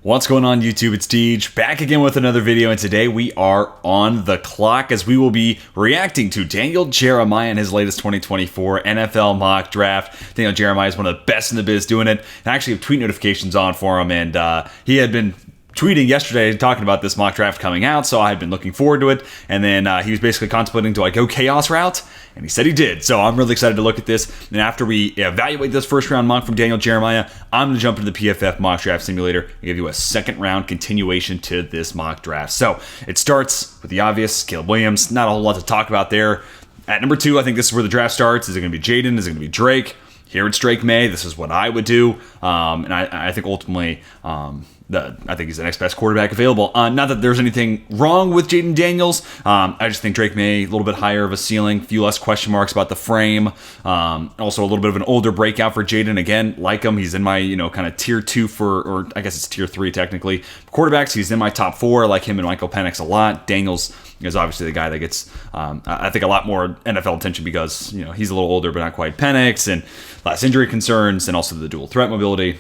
What's going on YouTube? It's Deej, back again with another video, and today we are on the clock as we will be reacting to Daniel Jeremiah and his latest 2024 NFL mock draft. Daniel Jeremiah is one of the best in the biz doing it, and I actually have tweet notifications on for him, and he had been tweeting yesterday talking about this mock draft coming out, so I had been looking forward to it, and then he was basically contemplating, do I go chaos route? And he said he did, so I'm really excited to look at this. And after we evaluate this first round mock from Daniel Jeremiah, I'm going to jump into the PFF mock draft simulator and give you a second round continuation to this mock draft. So it starts with the obvious, Caleb Williams. Not a whole lot to talk about there. At number 2, I think this is where the draft starts. Is it going to be Jaden? Is it going to be Drake? Here it's Drake May. This is what I would do. And I think ultimately, I think he's the next best quarterback available. Not that there's anything wrong with Jaden Daniels. I just think Drake May, a little bit higher of a ceiling, few less question marks about the frame. Also a little bit of an older breakout for Jaden. Again, like him, he's in my, kind of tier 2 or I guess it's tier 3 technically. Quarterbacks, he's in my top 4. I like him and Michael Penix a lot. Daniels is obviously the guy that gets, I think, a lot more NFL attention because, he's a little older, but not quite Penix, and less injury concerns, and also the dual threat mobility.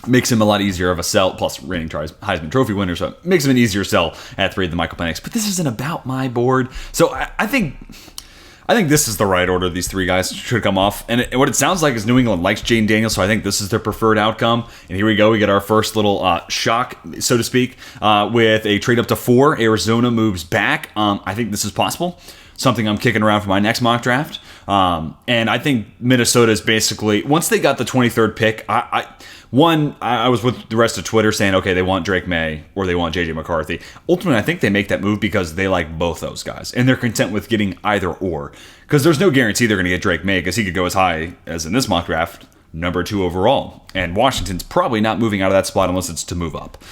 Makes him a lot easier of a sell, plus reigning Heisman Trophy winner, so it makes him an easier sell at 3 than Michael Penix. But this isn't about my board, so I think this is the right order these 3 guys should come off. And what it sounds like is New England likes Jaden Daniels, so I think this is their preferred outcome. And here we go. We get our first little shock, so to speak, with a trade up to 4. Arizona moves back. I think this is possible. Something I'm kicking around for my next mock draft. And I think Minnesota is basically, once they got the 23rd pick, I was with the rest of Twitter saying, okay, they want Drake May or they want JJ McCarthy. Ultimately, I think they make that move because they like both those guys and they're content with getting either or. Because there's no guarantee they're going to get Drake May because he could go as high as in this mock draft, number 2 overall. And Washington's probably not moving out of that spot unless it's to move up.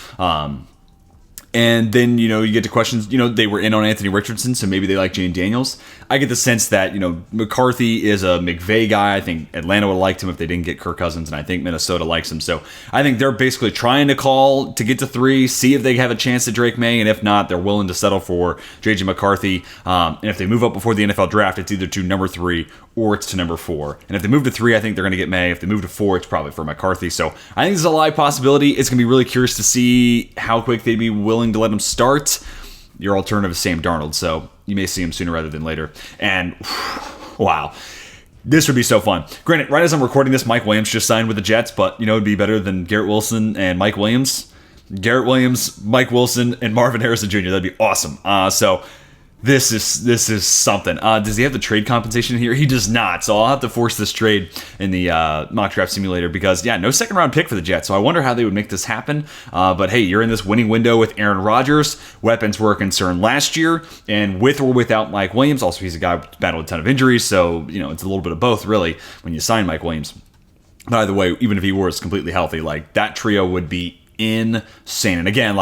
And then, you get to questions, they were in on Anthony Richardson, so maybe they like Jaden Daniels. I get the sense that, McCarthy is a McVay guy. I think Atlanta would have liked him if they didn't get Kirk Cousins, and I think Minnesota likes him. So I think they're basically trying to call to get to 3, see if they have a chance at Drake May, and if not, they're willing to settle for JJ McCarthy. And if they move up before the NFL draft, it's either to number 3 or it's to number 4. And if they move to 3, I think they're going to get May. If they move to 4, it's probably for McCarthy. So I think this is a live possibility. It's going to be really curious to see how quick they'd be willing to let him start. Your alternative is Sam Darnold, so you may see him sooner rather than later. And wow, this would be so fun. Granted, right as I'm recording this, Mike Williams just signed with the Jets, but it'd be better than Garrett Wilson and Mike Williams. Garrett Williams, Mike Wilson, and Marvin Harrison Jr. That'd be awesome. So this is something. Does he have the trade compensation here? He does not. So I'll have to force this trade in the mock draft simulator because, no second round pick for the Jets. So I wonder how they would make this happen. But hey, you're in this winning window with Aaron Rodgers. Weapons were a concern last year. And with or without Mike Williams, also he's a guy who battled a ton of injuries. So, it's a little bit of both, really, when you sign Mike Williams. But either way, even if he was completely healthy, that trio would be insane. And again,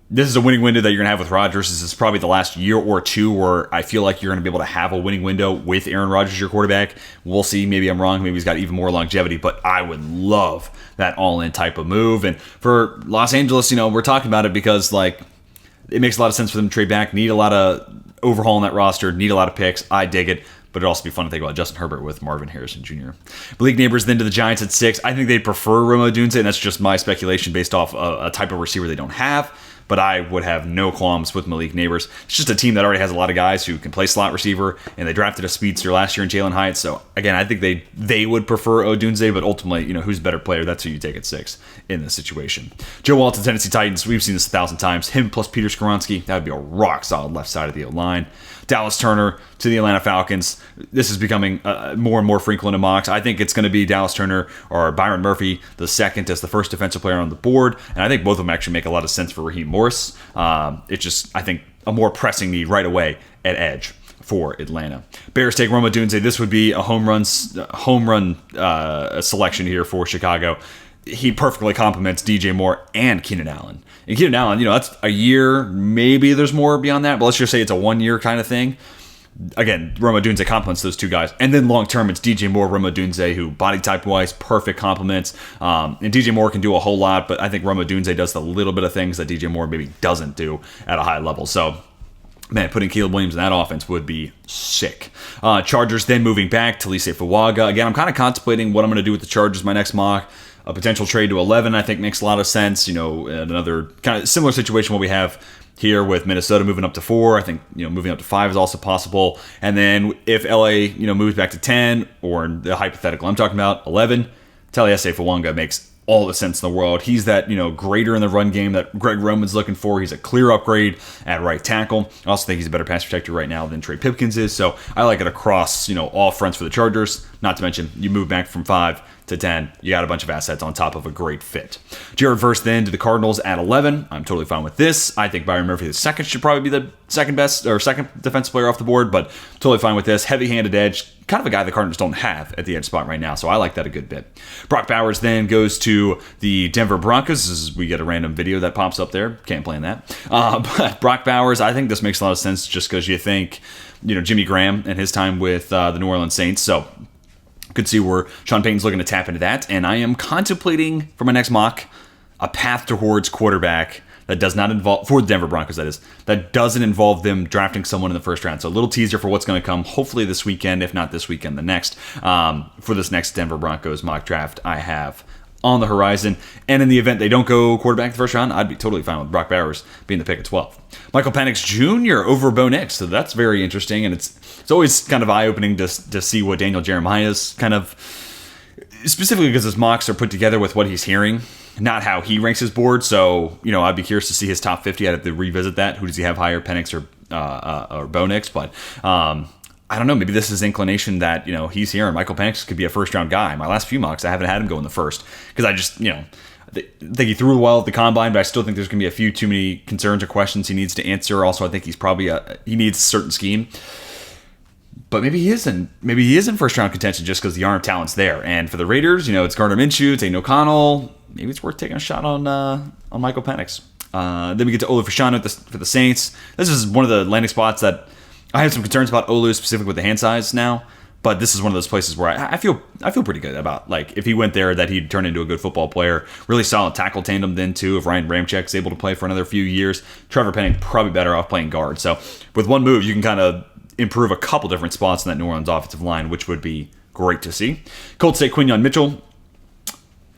this is a winning window that you're going to have with Rodgers. This is probably the last year or 2 where I feel like you're going to be able to have a winning window with Aaron Rodgers, your quarterback. We'll see. Maybe I'm wrong. Maybe he's got even more longevity, but I would love that all-in type of move. And for Los Angeles, we're talking about it because, it makes a lot of sense for them to trade back, need a lot of overhaul in that roster, need a lot of picks. I dig it. But it'd also be fun to think about Justin Herbert with Marvin Harrison Jr. Malik Neighbors then to the Giants at 6. I think they'd prefer Rome Odunze, and that's just my speculation based off a type of receiver they don't have. But I would have no qualms with Malik Neighbors. It's just a team that already has a lot of guys who can play slot receiver, and they drafted a speedster last year in Jalen Hyatt. So, again, I think they would prefer Odunze, but ultimately, who's a better player? That's who you take at 6 in this situation. Joe Walt to Tennessee Titans. We've seen this 1,000 times. Him plus Peter Skoronski. That would be a rock-solid left side of the O-line. Dallas Turner to the Atlanta Falcons. This is becoming more and more frequent in mocks. I think it's going to be Dallas Turner or Byron Murphy the second as the first defensive player on the board. And I think both of them actually make a lot of sense for Raheem Morris. It's just, I think, a more pressing need right away at edge for Atlanta. Bears take Rome Odunze. This would be a home run selection here for Chicago. He perfectly complements DJ Moore and Keenan Allen. And Keenan Allen, that's a year. Maybe there's more beyond that, but let's just say it's a 1-year kind of thing. Again, Rome Odunze complements those 2 guys. And then long-term, it's DJ Moore, Rome Odunze, who body type-wise, perfect complements. And DJ Moore can do a whole lot, but I think Rome Odunze does the little bit of things that DJ Moore maybe doesn't do at a high level. So Man, putting Caleb Williams in that offense would be sick. Chargers then moving back to Lise Fuaga. Again, I'm kind of contemplating what I'm going to do with the Chargers my next mock. A potential trade to 11, I think, makes a lot of sense. Another kind of similar situation what we have here with Minnesota moving up to 4. I think, moving up to 5 is also possible. And then if LA, moves back to 10, or the hypothetical I'm talking about, 11, Taliesin Fuaga makes all the sense in the world. He's that, greater in the run game that Greg Roman's looking for. He's a clear upgrade at right tackle. I also think he's a better pass protector right now than Trey Pipkins is. So I like it across, all fronts for the Chargers. Not to mention, you move back from 5 to 10. You got a bunch of assets on top of a great fit. Jared Verse then to the Cardinals at 11. I'm totally fine with this. I think Byron Murphy II should probably be the second defensive player off the board, but totally fine with this. Heavy-handed edge, kind of a guy the Cardinals don't have at the edge spot right now, so I like that a good bit. Brock Bowers then goes to the Denver Broncos. We get a random video that pops up there. Can't plan that. But Brock Bowers, I think this makes a lot of sense just because you think, Jimmy Graham and his time with the New Orleans Saints, so could see where Sean Payton's looking to tap into that. And I am contemplating for my next mock a path towards quarterback that does not involve, for the Denver Broncos that is, that doesn't involve them drafting someone in the first round. So a little teaser for what's going to come hopefully this weekend, if not this weekend, the next. For this next Denver Broncos mock draft I have on the horizon. And in the event they don't go quarterback in the first round, I'd be totally fine with Brock Bowers being the pick at 12. Michael Penix Jr. over Bo Nix. So that's very interesting. And it's always kind of eye-opening to see what Daniel Jeremiah's kind of, specifically because his mocks are put together with what he's hearing, not how he ranks his board. So, I'd be curious to see his top 50. I'd have to revisit that. Who does he have higher, Penix or Bo Nix? But I don't know. Maybe this is inclination that, he's here and Michael Penix could be a first-round guy. My last few mocks, I haven't had him go in the first because I just, I think he threw well at the combine, but I still think there's going to be a few too many concerns or questions he needs to answer. Also, I think he's probably he needs a certain scheme. But maybe he isn't. Maybe he is in first-round contention just because the arm talent's there. And for the Raiders, it's Gardner Minshew, it's Aiden O'Connell. Maybe it's worth taking a shot on Michael Penix. Then we get to Olu Fashanu for the Saints. This is one of the landing spots that I have some concerns about Olu, specifically with the hand size now. But this is one of those places where I feel pretty good about, like, if he went there, that he'd turn into a good football player. Really solid tackle tandem then, too, if Ryan Ramchek's able to play for another few years. Trevor Penning probably better off playing guard. So with one move, you can kind of improve a couple different spots in that New Orleans offensive line, which would be great to see. Colts take Quinyon Mitchell.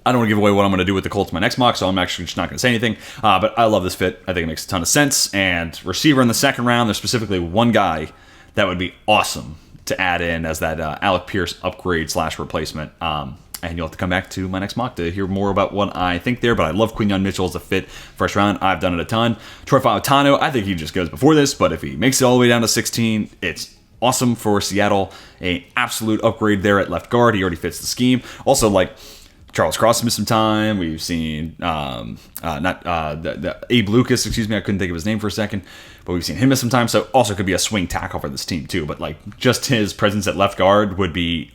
I don't want to give away what I'm going to do with the Colts in my next mock, so I'm actually just not going to say anything. But I love this fit. I think it makes a ton of sense. And receiver in the second round, there's specifically one guy that would be awesome to add in as that Alec Pierce upgrade / replacement. And you'll have to come back to my next mock to hear more about what I think there. But I love Quinyon Mitchell as a fit first round. I've done it a ton. Troy Fautanu, I think he just goes before this, but if he makes it all the way down to 16, it's awesome for Seattle. An absolute upgrade there at left guard. He already fits the scheme. Also, like, Charles Cross missed some time. We've seen Abe Lucas, I couldn't think of his name for a second, but we've seen him miss some time. So also could be a swing tackle for this team too. But like just his presence at left guard would be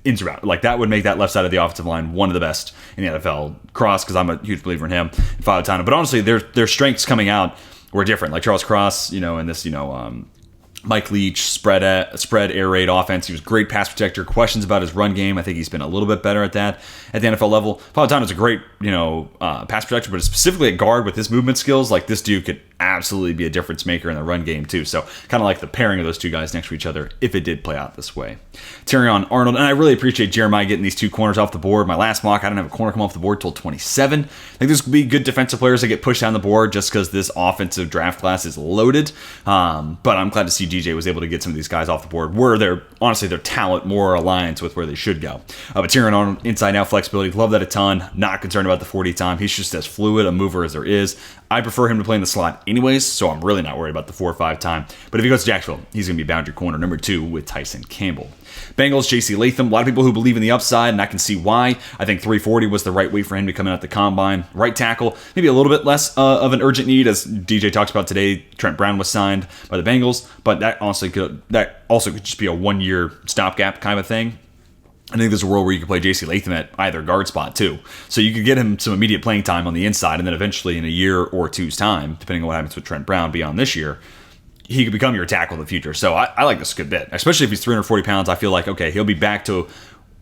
insurmountable. Like that would make that left side of the offensive line one of the best in the NFL. Cross, because I'm a huge believer in him, and Fautanu. But honestly, their strengths coming out were different. Like Charles Cross, in this, Mike Leach, spread air raid offense. He was a great pass protector. Questions about his run game. I think he's been a little bit better at that at the NFL level. Fautanu is a great, pass protector, but specifically at guard with his movement skills, like this dude could absolutely be a difference maker in the run game too. So kind of like the pairing of those two guys next to each other if it did play out this way. Terrion Arnold, and I really appreciate Jeremiah getting these two corners off the board. My last mock, I didn't have a corner come off the board till 27. I think this could be good defensive players that get pushed down the board just because this offensive draft class is loaded. But I'm glad to see DJ was able to get some of these guys off the board where their talent more aligns with where they should go. But Terrion Arnold, inside out flexibility, love that a ton. Not concerned about the 40 time. He's just as fluid a mover as there is. I prefer him to play in the slot anyways, so I'm really not worried about the 4 or 5 time. But if he goes to Jacksonville, he's going to be boundary corner number 2 with Tyson Campbell. Bengals, J.C. Latham. A lot of people who believe in the upside, and I can see why. I think 340 was the right way for him to come in at the combine. Right tackle, maybe a little bit less of an urgent need, as DJ talks about today. Trent Brown was signed by the Bengals, but that also could just be a 1-year stopgap kind of thing. I think there's a world where you could play J.C. Latham at either guard spot too. So you could get him some immediate playing time on the inside, and then eventually in a year or two's time, depending on what happens with Trent Brown beyond this year, he could become your tackle in the future. So I like this a good bit, especially if he's 340 pounds. I feel like, okay, he'll be back to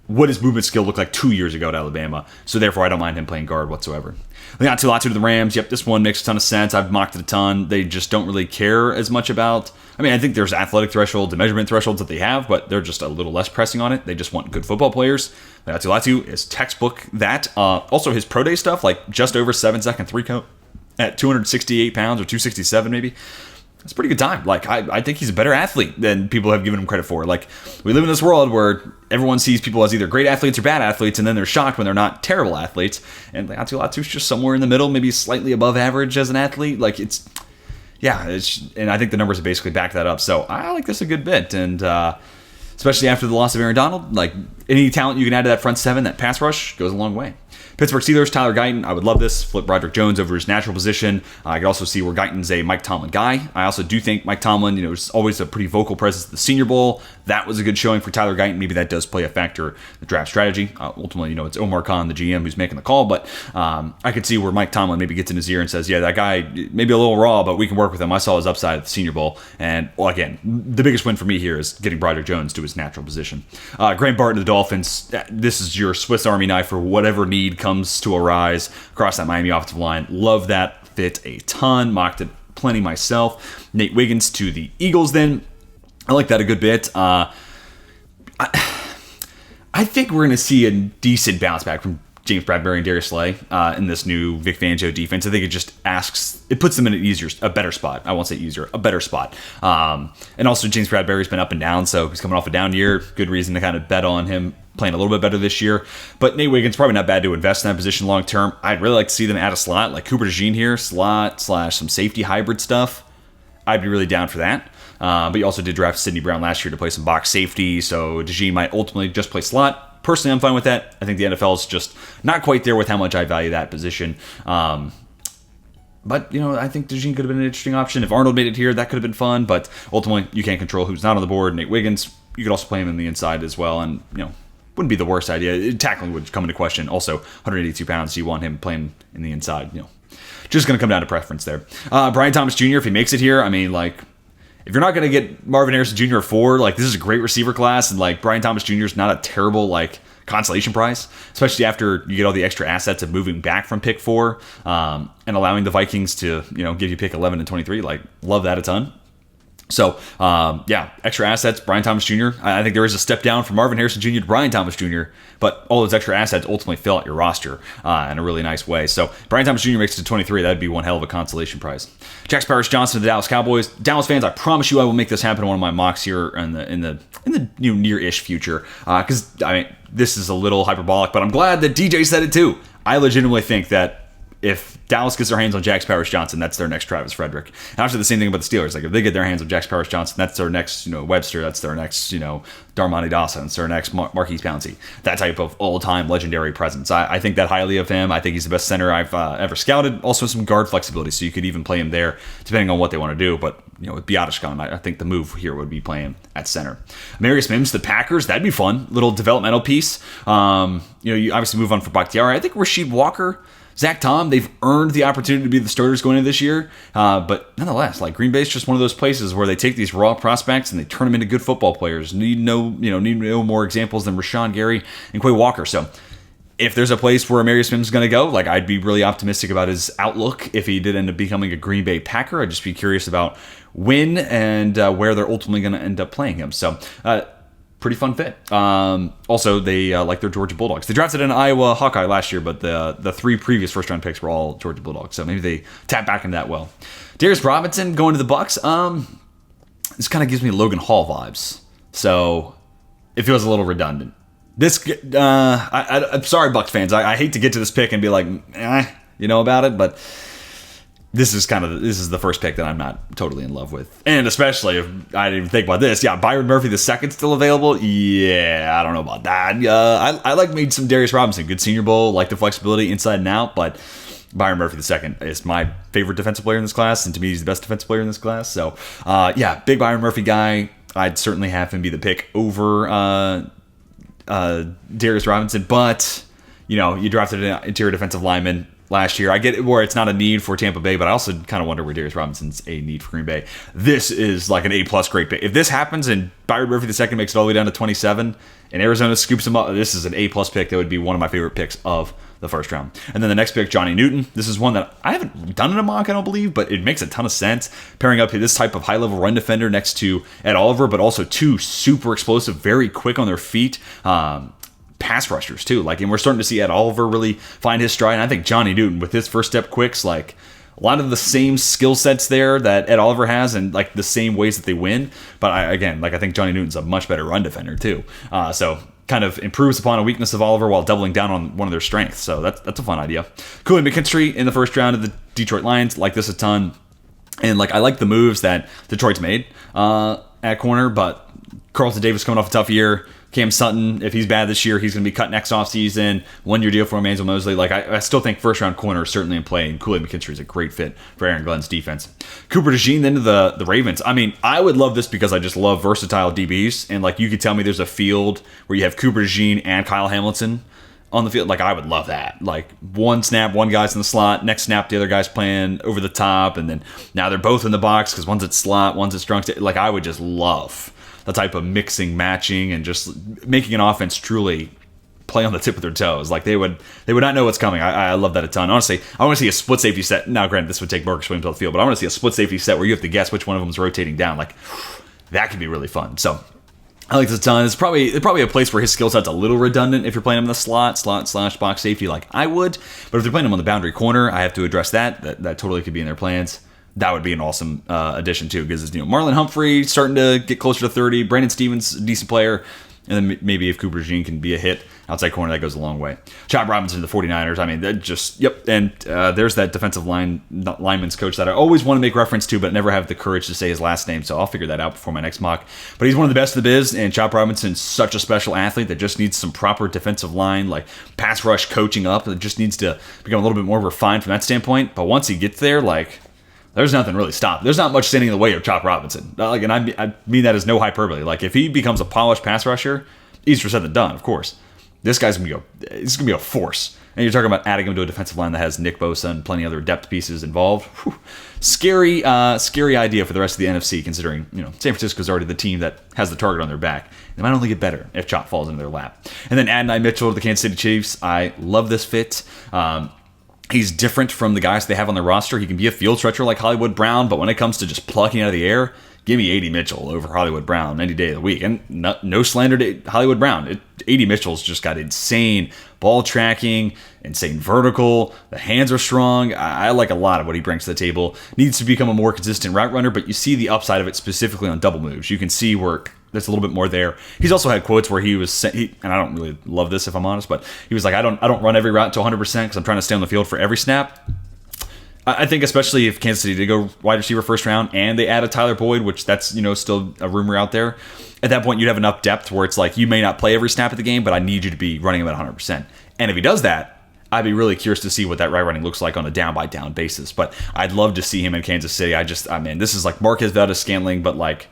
what his movement skill looked like 2 years ago at Alabama. So therefore, I don't mind him playing guard whatsoever. Leon Latu to the Rams. Yep, this one makes a ton of sense. I've mocked it a ton. They just don't really care as much about. I mean, I think there's athletic thresholds and measurement thresholds that they have, but they're just a little less pressing on it. They just want good football players. Leon Latu is textbook that. Also, his pro day stuff, like just over 7-second three count at 268 pounds or 267 maybe. It's a pretty good time. Like, I think he's a better athlete than people have given him credit for. Like, we live in this world where everyone sees people as either great athletes or bad athletes, and then they're shocked when they're not terrible athletes. And Latu's just somewhere in the middle, maybe slightly above average as an athlete. Like, and I think the numbers have basically backed that up. So I like this a good bit. And especially after the loss of Aaron Donald, like, any talent you can add to that front seven, that pass rush, goes a long way. Pittsburgh Steelers, Tyler Guyton. I would love this. Flip Broderick Jones over his natural position. I could also see where Guyton's a Mike Tomlin guy. I also do think Mike Tomlin, is always a pretty vocal presence at the Senior Bowl. That was a good showing for Tyler Guyton. Maybe that does play a factor in the draft strategy. Ultimately, it's Omar Khan, the GM, who's making the call. But I could see where Mike Tomlin maybe gets in his ear and says, yeah, that guy, maybe a little raw, but we can work with him. I saw his upside at the Senior Bowl. And, well, again, the biggest win for me here is getting Broderick Jones to his natural position. Graham Barton, the Dolphins. This is your Swiss Army knife for whatever need comes to arise across that Miami offensive line. Love that fit a ton. Mocked it plenty myself. Nate Wiggins to the Eagles then. I like that a good bit. I think we're going to see a decent bounce back from James Bradbury and Darius Slay in this new Vic Fangio defense. I think it puts them in a better spot. I won't say easier, a better spot. And also James Bradbury's been up and down, so he's coming off a down year. Good reason to kind of bet on him playing a little bit better this year. But Nate Wiggins, probably not bad to invest in that position long term. I'd really like to see them add a slot, like Cooper DeJean here, slot / some safety hybrid stuff. I'd be really down for that. But you also did draft Sidney Brown last year to play some box safety, so DeJean might ultimately just play slot. Personally, I'm fine with that. I think the NFL is just not quite there with how much I value that position. But, I think DeJean could have been an interesting option. If Arnold made it here, that could have been fun. But ultimately, you can't control who's not on the board. Nate Wiggins, you could also play him in the inside as well. And, wouldn't be the worst idea. Tackling would come into question. Also, 182 pounds, you want him playing in the inside. Just going to come down to preference there. Brian Thomas Jr., if he makes it here, I mean, like, if you're not going to get Marvin Harrison Jr. at 4, like, this is a great receiver class, and, like, Brian Thomas Jr. is not a terrible, like, consolation prize, especially after you get all the extra assets of moving back from pick 4 and allowing the Vikings to, give you pick 11 and 23. Like, love that a ton. So, extra assets, Brian Thomas Jr. I think there is a step down from Marvin Harrison Jr. to Brian Thomas Jr., but all those extra assets ultimately fill out your roster in a really nice way. So, Brian Thomas Jr. makes it to 23. That'd be one hell of a consolation prize. Jax Paris Johnson to the Dallas Cowboys. Dallas fans, I promise you I will make this happen in one of my mocks here in the near-ish future. Because, this is a little hyperbolic, but I'm glad that DJ said it too. I legitimately think that if Dallas gets their hands on Jax Paris Johnson, that's their next Travis Frederick. And actually the same thing about the Steelers. Like, if they get their hands on Jax Paris Johnson, that's their next, Webster. That's their next, Darmonte Dawson. That's their next Marquise Pouncey. That type of all-time legendary presence. I think that highly of him. I think he's the best center I've ever scouted. Also some guard flexibility, so you could even play him there, depending on what they want to do. But, with Biotish gone, I think the move here would be playing at center. Marius Mims, the Packers, that'd be fun. Little developmental piece. You obviously move on for Bakhtiari. I think Rasheed Walker, Zach Tom, they've earned the opportunity to be the starters going into this year. But nonetheless, like, Green Bay's just one of those places where they take these raw prospects and they turn them into good football players. Need no more examples than Rashawn Gary and Quay Walker. So if there's a place where Marius Mims is going to go, like, I'd be really optimistic about his outlook if he did end up becoming a Green Bay Packer. I'd just be curious about when and where they're ultimately going to end up playing him. So, pretty fun fit. Also, they like their Georgia Bulldogs. They drafted an Iowa Hawkeye last year, but the 3 previous first-round picks were all Georgia Bulldogs. So maybe they tap back into that well. Darius Robinson going to the Bucks. This kind of gives me Logan Hall vibes. So it feels a little redundant. I'm sorry, Bucks fans. I hate to get to this pick and be like, about it, but this is the first pick that I'm not totally in love with. And especially if I didn't even think about this. Yeah, Byron Murphy II still available? Yeah, I don't know about that. I made some Darius Robinson. Good Senior Bowl, like the flexibility inside and out, but Byron Murphy II is my favorite defensive player in this class, and to me he's the best defensive player in this class. So, big Byron Murphy guy. I'd certainly have him be the pick over Darius Robinson, but, you drafted an interior defensive lineman. last year. I get it where it's not a need for Tampa Bay, but I also kind of wonder where Darius Robinson's a need for Green Bay. This is like an A-plus great pick. If this happens and Byron Murphy II makes it all the way down to 27 and Arizona scoops him up, this is an A-plus pick. That would be one of my favorite picks of the first round. And then the next pick, Johnny Newton. This is one that I haven't done in a mock, I don't believe, but it makes a ton of sense. Pairing up this type of high-level run defender next to Ed Oliver, but also two super explosive, very quick on their feet, pass rushers too. And we're starting to see Ed Oliver really find his stride. And I think Johnny Newton with his first step quicks, a lot of the same skill sets there that Ed Oliver has, and the same ways that they win. But I think Johnny Newton's a much better run defender too. So kind of improves upon a weakness of Oliver while doubling down on one of their strengths. So that's a fun idea. Kool-Aid McKinstry in the first round of the Detroit Lions. Like this a ton. And I like the moves that Detroit's made at corner, but Carlton Davis coming off a tough year. Cam Sutton, if he's bad this year, he's going to be cut next offseason. 1 year deal for Emmanuel Mosley. I still think first round corner is certainly in play, and Kool-Aid McKinstry is a great fit for Aaron Glenn's defense. Cooper DeJean then to the Ravens. I mean, I would love this because I just love versatile DBs, and you could tell me there's a field where you have Cooper DeJean and Kyle Hamilton on the field. I would love that. One snap, one guy's in the slot, next snap the other guy's playing over the top, and then now they're both in the box because one's at slot, one's at strong. I would just love the type of mixing, matching, and just making an offense truly play on the tip of their toes. They would not know what's coming. I love that a ton. Honestly, I want to see a split safety set. Now, granted, this would take Marcus Williams off the field, but I want to see a split safety set where you have to guess which one of them is rotating down. That could be really fun. So I like this a ton. It's probably a place where his skill set's a little redundant if you're playing him in the slot/box safety like I would. But if they're playing him on the boundary corner, I have to address that. That totally could be in their plans. That would be an awesome addition too, because Marlon Humphrey starting to get closer to 30. Brandon Stevens, a decent player. And then maybe if Cooper DeJean can be a hit outside corner, that goes a long way. Chop Robinson to the 49ers. I mean, that just, yep. And there's that defensive lineman's coach that I always want to make reference to, but never have the courage to say his last name. So I'll figure that out before my next mock. But he's one of the best of the biz, and Chop Robinson's such a special athlete that just needs some proper defensive line, pass rush coaching up. It just needs to become a little bit more refined from that standpoint. But once he gets there, there's nothing really stopped. There's not much standing in the way of Chop Robinson. And I mean that as no hyperbole. If he becomes a polished pass rusher, easier said than done, of course. This guy's going to be a force. And you're talking about adding him to a defensive line that has Nick Bosa and plenty of other depth pieces involved. Whew. Scary idea for the rest of the NFC, considering San Francisco's already the team that has the target on their back. They might only get better if Chop falls into their lap. And then Adonai Mitchell to the Kansas City Chiefs. I love this fit. He's different from the guys they have on their roster. He can be a field stretcher like Hollywood Brown, but when it comes to just plucking out of the air, give me A.D. Mitchell over Hollywood Brown any day of the week. And no slander to Hollywood Brown. A.D. Mitchell's just got insane ball tracking, insane vertical. The hands are strong. I like a lot of what he brings to the table. Needs to become a more consistent route runner, but you see the upside of it specifically on double moves. You can see where there's a little bit more there. He's also had quotes where he was, and I don't really love this if I'm honest, but he was like, I don't run every route to 100% because I'm trying to stay on the field for every snap. I think especially if Kansas City did go wide receiver first round and they added Tyler Boyd, which that's still a rumor out there. At that point, you'd have enough depth where it's you may not play every snap of the game, but I need you to be running him at 100%. And if he does that, I'd be really curious to see what that right running looks like on a down by down basis. But I'd love to see him in Kansas City. This is like Marquez Valdez-Scantling, but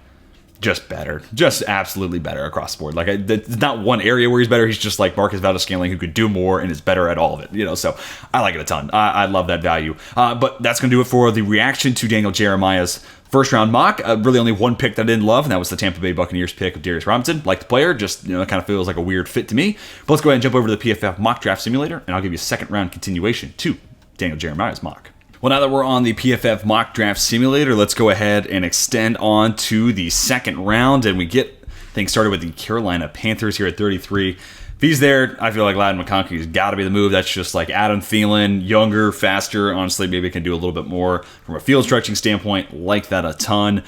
just better, just absolutely better across the board. It's not one area where he's better. He's just like Marcus Valdez-Scantling, who could do more and is better at all of it. So I like it a ton. I love that value. But that's going to do it for the reaction to Daniel Jeremiah's first round mock. Really only one pick that I didn't love, and that was the Tampa Bay Buccaneers pick of Darius Robinson. Like the player, just it kind of feels like a weird fit to me. But let's go ahead and jump over to the PFF mock draft simulator, and I'll give you a second round continuation to Daniel Jeremiah's mock. Well, now that we're on the PFF mock draft simulator, let's go ahead and extend on to the second round, and we get things started with the Carolina Panthers here at 33. If he's there, I feel like Ladd McConkey's got to be the move. That's just like Adam Thielen, younger, faster. Honestly, maybe can do a little bit more from a field stretching standpoint. Like that a ton.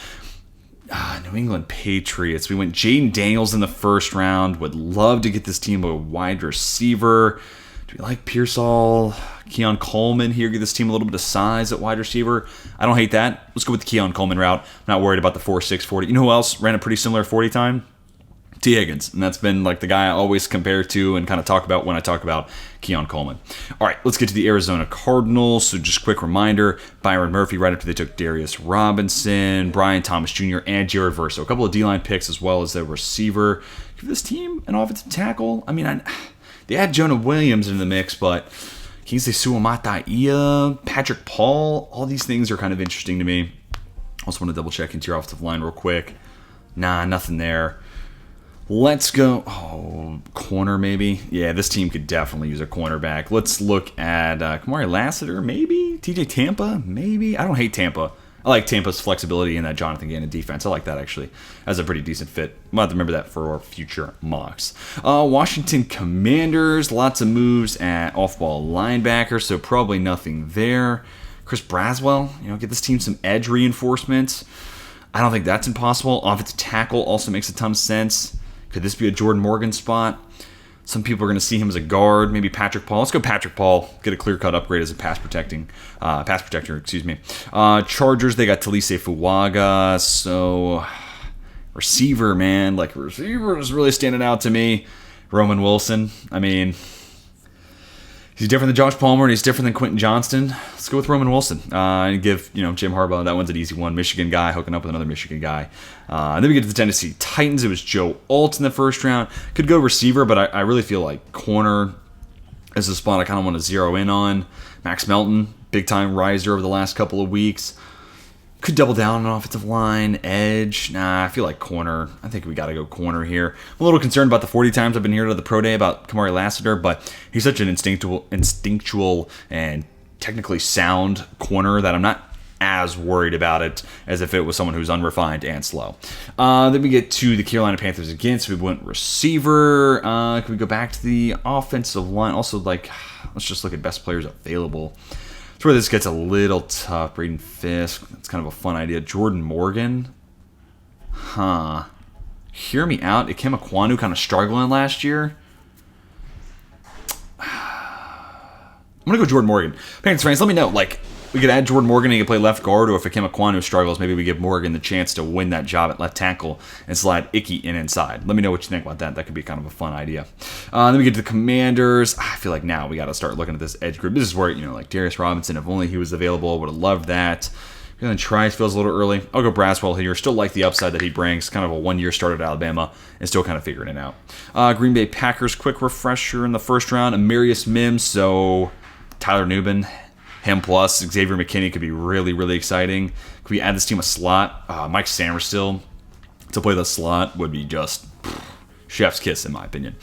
New England Patriots. We went Jaden Daniels in the first round. Would love to get this team a wide receiver. Do we like Pearsall? Keon Coleman here, give this team a little bit of size at wide receiver. I don't hate that. Let's go with the Keon Coleman route. I'm not worried about the 4.6 40. You know who else ran a pretty similar 40 time? T. Higgins. And that's been the guy I always compare to and kind of talk about when I talk about Keon Coleman. All right, let's get to the Arizona Cardinals. So just quick reminder, Byron Murphy right after they took Darius Robinson, Brian Thomas Jr., and Jared Verse. So a couple of D-line picks as well as their receiver. Give this team an offensive tackle. They had Jonah Williams in the mix, but Kingsley Suamataia, Patrick Paul. All these things are kind of interesting to me. Also want to double check into your offensive line real quick. Nah, nothing there. Let's go. Oh, corner maybe. Yeah, this team could definitely use a cornerback. Let's look at Kamari Lassiter, maybe. TJ Tampa, maybe. I don't hate Tampa. I like Tampa's flexibility in that Jonathan Gannon defense. I like that, actually, as a pretty decent fit. We'll have to remember that for our future mocks. Washington Commanders, lots of moves at off-ball linebacker, so probably nothing there. Chris Braswell, get this team some edge reinforcements. I don't think that's impossible. Offensive tackle also makes a ton of sense. Could this be a Jordan Morgan spot? Some people are going to see him as a guard. Maybe Patrick Paul. Let's go Patrick Paul. Get a clear-cut upgrade as a pass protector. Chargers, they got Talise Fuaga. So, receiver, man. Receiver is really standing out to me. Roman Wilson. I mean, he's different than Josh Palmer, and he's different than Quentin Johnston. Let's go with Roman Wilson and give Jim Harbaugh. That one's an easy one. Michigan guy hooking up with another Michigan guy. And then we get to the Tennessee Titans. It was Joe Alt in the first round. Could go receiver, but I really feel like corner is a spot I kind of want to zero in on. Max Melton, big time riser over the last couple of weeks. Could double down on offensive line, edge. Nah, I feel like corner. I think we got to go corner here. I'm a little concerned about the 40 times I've been here to the pro day about Kamari Lassiter, but he's such an instinctual and technically sound corner that I'm not as worried about it as if it was someone who's unrefined and slow. Then we get to the Carolina Panthers again, so we went receiver. Can we go back to the offensive line? Also, let's just look at best players available. That's where this gets a little tough. Braden Fisk, that's kind of a fun idea. Jordan Morgan. Hear me out. Ikem Ekwonu kind of struggling last year. I'm going to go Jordan Morgan. Panthers fans, let me know. We could add Jordan Morgan and he could play left guard, or if Ikem Ekwonu struggles, maybe we give Morgan the chance to win that job at left tackle and slide Icky in inside. Let me know what you think about that. That could be kind of a fun idea. Then we get to the Commanders. I feel like now we got to start looking at this edge group. This is where, Darius Robinson, if only he was available, would have loved that. Feeling Trice feels a little early. I'll go Braswell here. Still like the upside that he brings. Kind of a one-year start at Alabama and still kind of figuring it out. Green Bay Packers, quick refresher in the first round. Amarius Mims, so Tyler Nubin. Him plus Xavier McKinney could be really, really exciting. Could we add this team a slot? Mike Samerstill to play the slot would be just chef's kiss, in my opinion.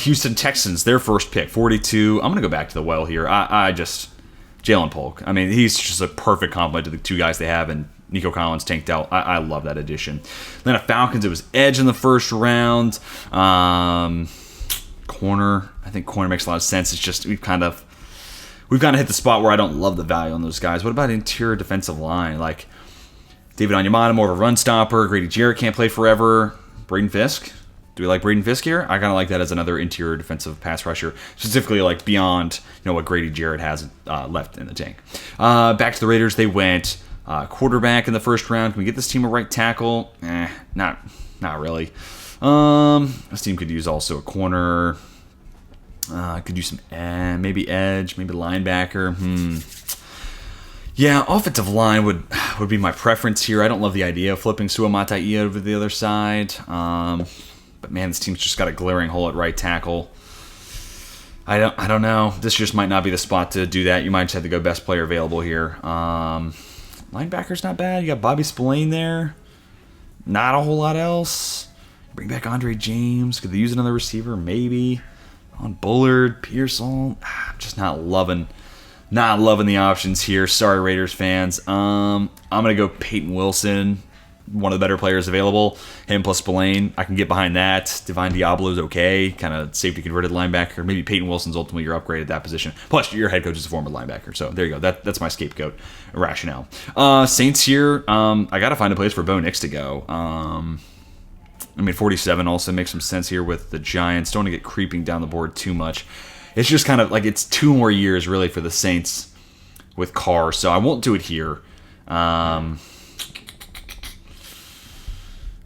Houston Texans, their first pick, 42. I'm going to go back to the well here. Jalen Polk. I mean, he's just a perfect complement to the two guys they have, and Nico Collins, Tank Dell. I love that addition. Then at Falcons, it was edge in the first round. Corner. I think corner makes a lot of sense. It's just we've kind of hit the spot where I don't love the value on those guys. What about interior defensive line? Like David Onyemata, more of a run stopper. Grady Jarrett can't play forever. Braden Fisk. Do we like Braden Fisk here? I kind of like that as another interior defensive pass rusher, specifically beyond what Grady Jarrett has left in the tank. Back to the Raiders. They went quarterback in the first round. Can we get this team a right tackle? Not really. This team could use also a corner. Could do some maybe edge, maybe linebacker. Yeah, offensive line would be my preference here. I don't love the idea of flipping Suamataia over to the other side. But man, this team's just got a glaring hole at right tackle. I don't know. This just might not be the spot to do that. You might just have to go best player available here. Linebacker's not bad. You got Bobby Spillane there. Not a whole lot else. Bring back Andre James. Could they use another receiver? Maybe. On Bullard, Pearsall. I'm just not loving the options here. Sorry, Raiders fans. I'm gonna go Peyton Wilson, one of the better players available. Him plus Spillane, I can get behind that. Divine Diablo's okay, kind of safety converted linebacker. Maybe Peyton Wilson's ultimately your upgrade at that position. Plus, your head coach is a former linebacker, so there you go. That's my scapegoat rationale. Saints here. I gotta find a place for Bo Nix to go. 47 also makes some sense here with the Giants. Don't want to get creeping down the board too much. It's just kind of it's 2 more years really for the Saints with Carr, so I won't do it here.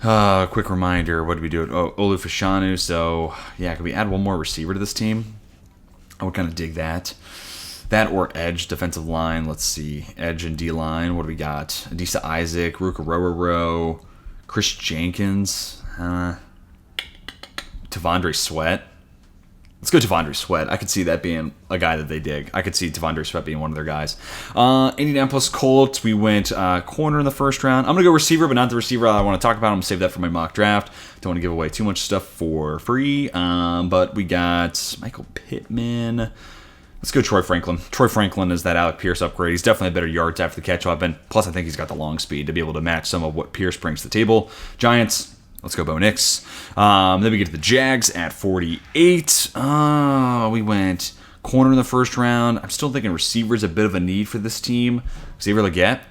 Quick reminder, what did we do? Olu Fashanu, so yeah, could we add one more receiver to this team? I would kind of dig that. That or edge, defensive line. Let's see. Edge and D-line. What do we got? Adisa Isaac, Ruka Rororo, Chris Jenkins, Tavondre Sweat. Let's go Devondre Sweat. I could see that being a guy that they dig. I could see Devondre Sweat being one of their guys. Indianapolis Colts, we went corner in the first round. I'm going to go receiver, but not the receiver I want to talk about. I'm going to save that for my mock draft. Don't want to give away too much stuff for free. But we got Michael Pittman. Let's go Troy Franklin. Troy Franklin is that Alec Pierce upgrade. He's definitely a better yards after the catch weapon. Plus, I think he's got the long speed to be able to match some of what Pierce brings to the table. Giants, let's go Bo Nix. Then we get to the Jags at 48. We went corner in the first round. I'm still thinking receiver's a bit of a need for this team. Xavier Legette.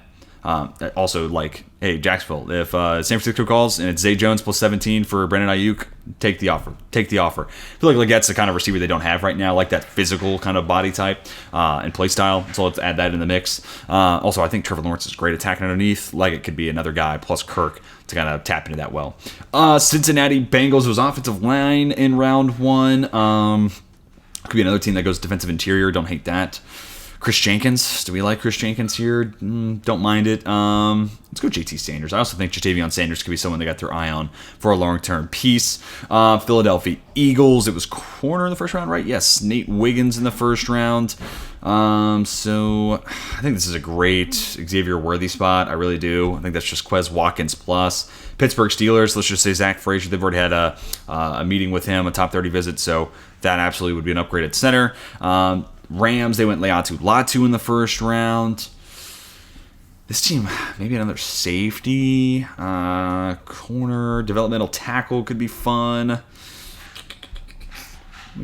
Also, like, hey, Jacksonville, if San Francisco calls and it's Zay Jones plus 17 for Brandon Ayuk, take the offer. Take the offer. I feel like Legette's the kind of receiver they don't have right now, like that physical kind of body type and play style. So let's add that in the mix. Also, I think Trevor Lawrence is great attacking underneath. Leggett could be another guy, plus Kirk, to kind of tap into that well. Cincinnati Bengals was offensive line in round one. Could be another team that goes defensive interior. Don't hate that. Chris Jenkins. Do we like Chris Jenkins here? Don't mind it. Let's go JT Sanders. I also think Jatavion Sanders could be someone they got their eye on for a long-term piece. Philadelphia Eagles. It was corner in the first round, right? Yes. Nate Wiggins in the first round. So I think this is a great Xavier Worthy spot. I really do. I think that's just Quez Watkins plus. Pittsburgh Steelers. Let's just say Zach Frazier. They've already had a meeting with him, a top 30 visit. So that absolutely would be an upgrade at center. Rams, they went Laiatu Latu in the first round. This team, maybe another safety. Corner, developmental tackle could be fun.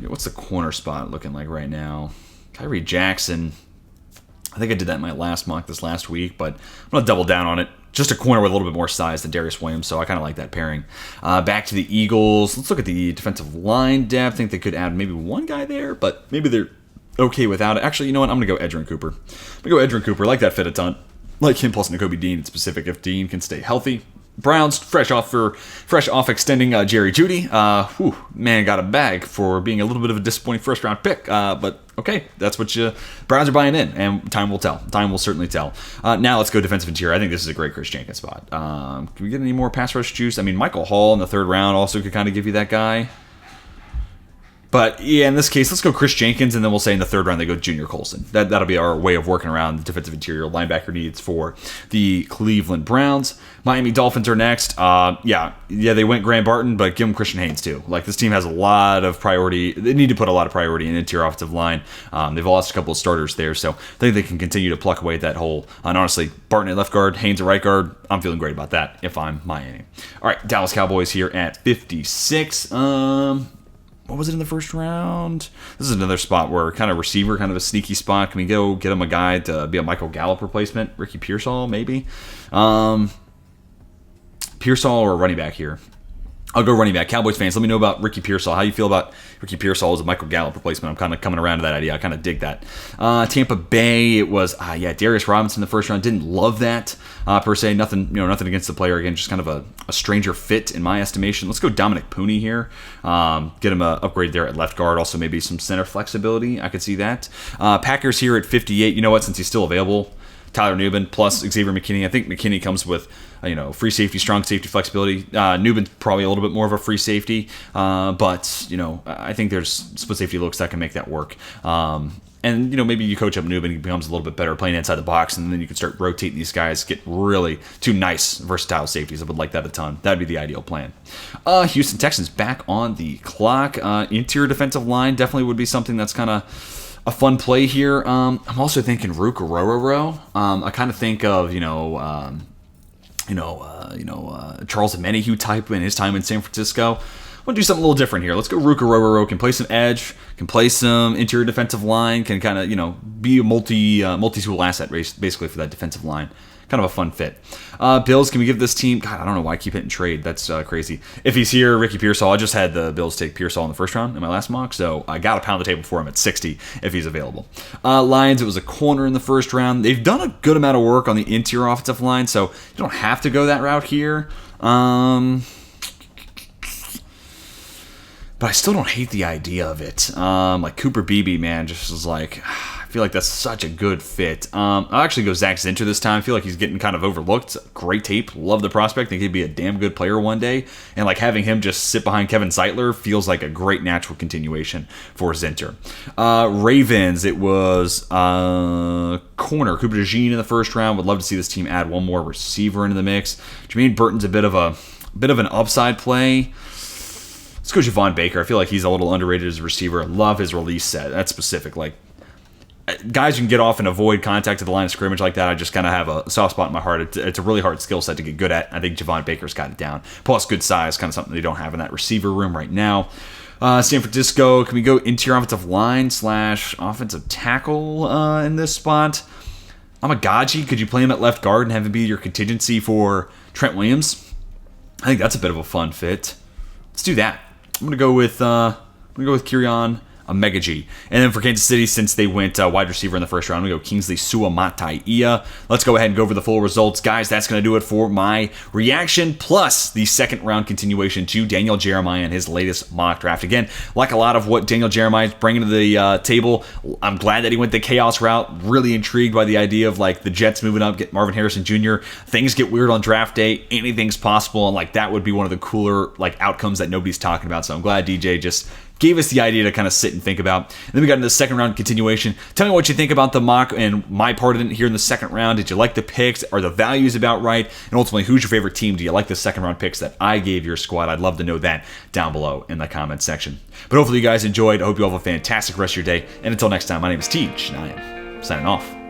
What's the corner spot looking like right now? Tyree Jackson. I think I did that in my last mock this last week, but I'm going to double down on it. Just a corner with a little bit more size than Darius Williams, so I kind of like that pairing. Back to the Eagles. Let's look at the defensive line depth. I think they could add maybe one guy there, but maybe they're okay without it. Actually, you know what? I'm going to go Edgerrin Cooper. I'm going to go Edgerrin Cooper. I like that fit a ton. Like him plus Nakobe Dean in specific if Dean can stay healthy. Browns, fresh off extending Jerry Jeudy. Man, got a bag for being a little bit of a disappointing first-round pick. But, okay, that's what Browns are buying in, and time will tell. Time will certainly tell. Now let's go defensive interior. I think this is a great Chris Jenkins spot. Can we get any more pass rush juice? I mean, Michael Hall in the third round also could kind of give you that guy. But, yeah, in this case, let's go Chris Jenkins, and then we'll say in the third round they go Junior Colson. That'll be our way of working around the defensive interior linebacker needs for the Cleveland Browns. Miami Dolphins are next. Yeah, they went Graham Barton, but give them Christian Haynes, too. Like, this team has a lot of priority. They need to put a lot of priority in the interior offensive line. They've lost a couple of starters there, so I think they can continue to pluck away at that hole. And honestly, Barton at left guard, Haynes at right guard, I'm feeling great about that if I'm Miami. All right, Dallas Cowboys here at 56. What was it in the first round? This is another spot where kind of receiver, kind of a sneaky spot. Can we go get him a guy to be a Michael Gallup replacement? Ricky Pearsall, maybe? Pearsall or running back here? I'll go running back. Cowboys fans, let me know about Ricky Pearsall. How you feel about Ricky Pearsall as a Michael Gallup replacement? I'm kind of coming around to that idea. I kind of dig that. Tampa Bay, it was Darius Robinson in the first round. Didn't love that per se. Nothing against the player. Again, just kind of a stranger fit in my estimation. Let's go Dominic Pooney here. Get him an upgrade there at left guard. Also maybe some center flexibility. I could see that. Packers here at 58. You know what? Since he's still available, Tyler Nubin plus Xavier McKinney. I think McKinney comes with free safety, strong safety flexibility. Nubin's probably a little bit more of a free safety, but I think there's split safety looks that can make that work. And maybe you coach up Nubin, he becomes a little bit better playing inside the box, and then you can start rotating these guys, get really two nice versatile safeties. I would like that a ton. That'd be the ideal plan. Houston Texans back on the clock. Interior defensive line definitely would be something that's kind of a fun play here. I'm also thinking Ruke Orhorhoro. I kind of think of Charles Omenihu type in his time in San Francisco. I want to do something a little different here. Let's go Ruke Orhorhoro. Can play some edge, can play some interior defensive line, can kind of be a multi-tool asset basically for that defensive line. Kind of a fun fit. Bills, can we give this team... God, I don't know why I keep hitting trade. That's crazy. If he's here, Ricky Pearsall. I just had the Bills take Pearsall in the first round in my last mock, so I got to pound the table for him at 60 if he's available. Lions, it was a corner in the first round. They've done a good amount of work on the interior offensive line, so you don't have to go that route here. But I still don't hate the idea of it. Like Cooper Beebe, man, just was like... I feel like that's such a good fit. I'll actually go Zach Zinter this time. I feel like he's getting kind of overlooked. Great tape. Love the prospect. Think he'd be a damn good player one day. And like having him just sit behind Kevin Zeitler feels like a great natural continuation for Zinter. Ravens, it was corner Cooper DeJean in the first round. Would love to see this team add one more receiver into the mix. Jermaine Burton's a bit of an upside play. Let's go Javon Baker. I feel like he's a little underrated as a receiver. I love his release set. That's specific. Like, guys who can get off and avoid contact at the line of scrimmage like that, I just kind of have a soft spot in my heart. It's a really hard skill set to get good at. I think Javon Baker's got it down. Plus, good size, kind of something they don't have in that receiver room right now. San Francisco, can we go interior offensive line / offensive tackle in this spot? Amagaji, could you play him at left guard and have him be your contingency for Trent Williams? I think that's a bit of a fun fit. Let's do that. I'm gonna go with Kirion Amagaji. And then for Kansas City, since they went wide receiver in the first round, we go Kingsley Suamataia. Let's go ahead and go over the full results. Guys, that's going to do it for my reaction, plus the second round continuation to Daniel Jeremiah and his latest mock draft. Again, like a lot of what Daniel Jeremiah is bringing to the table, I'm glad that he went the chaos route. Really intrigued by the idea of like the Jets moving up, get Marvin Harrison Jr. Things get weird on draft day. Anything's possible, and like that would be one of the cooler like outcomes that nobody's talking about. So I'm glad DJ just gave us the idea to kind of sit and think about. And then we got into the second round continuation. Tell me what you think about the mock and my part in it here in the second round. Did you like the picks? Are the values about right? And ultimately, who's your favorite team? Do you like the second round picks that I gave your squad? I'd love to know that down below in the comments section. But hopefully you guys enjoyed. I hope you all have a fantastic rest of your day. And until next time, my name is Teach, and I am signing off.